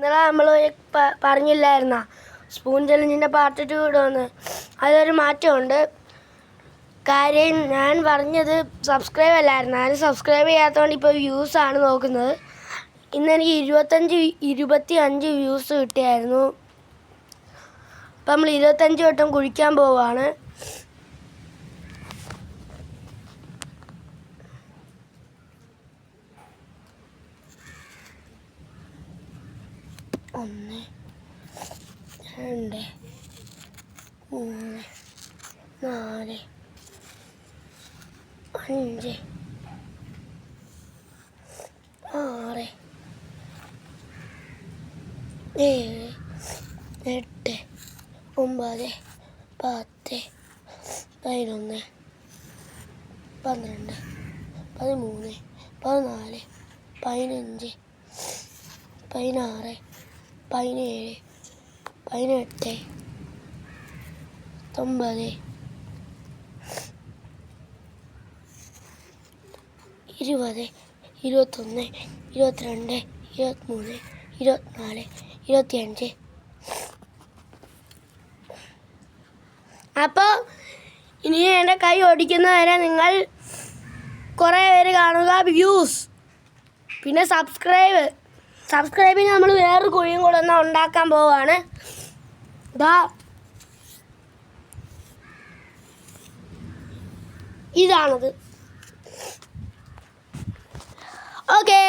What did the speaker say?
ഇന്നലെ നമ്മൾ പറഞ്ഞില്ലായിരുന്ന spoon ചലഞ്ചിൻ്റെ part 2 ഇടുമെന്ന്. അതൊരു മാറ്റമുണ്ട്. കാര്യം ഞാൻ പറഞ്ഞത് സബ്സ്ക്രൈബ് അല്ലായിരുന്നു. ആരും സബ്സ്ക്രൈബ് ചെയ്യാത്തതുകൊണ്ട് ഇപ്പോൾ വ്യൂസാണ് നോക്കുന്നത്. ഇന്നെനിക്ക് 25 വ്യൂസ് കിട്ടിയായിരുന്നു. അപ്പം നമ്മൾ 25 വട്ടം കുഴിക്കാൻ പോവുകയാണ്. ഒന്ന്, രണ്ട്, മൂന്ന്, നാല്, അഞ്ച്, ആറ്, 7, 8, 9, 10, 11, 12, 13, 14, 15, 16, 17, 18, 19, 20, 21, 22, 23, 24, 25. അപ്പോൾ ഇനി എൻ്റെ കൈ ഓടിക്കുന്നവരെ നിങ്ങൾ കുറേ പേര് കാണുക. വ്യൂസ്, പിന്നെ സബ്സ്ക്രൈബിന് നമ്മൾ വേറൊരു കുഴിയും കൂടെ ഒന്ന് ഉണ്ടാക്കാൻ പോവുകയാണ്. ഇതാണത്. ഓക്കേ.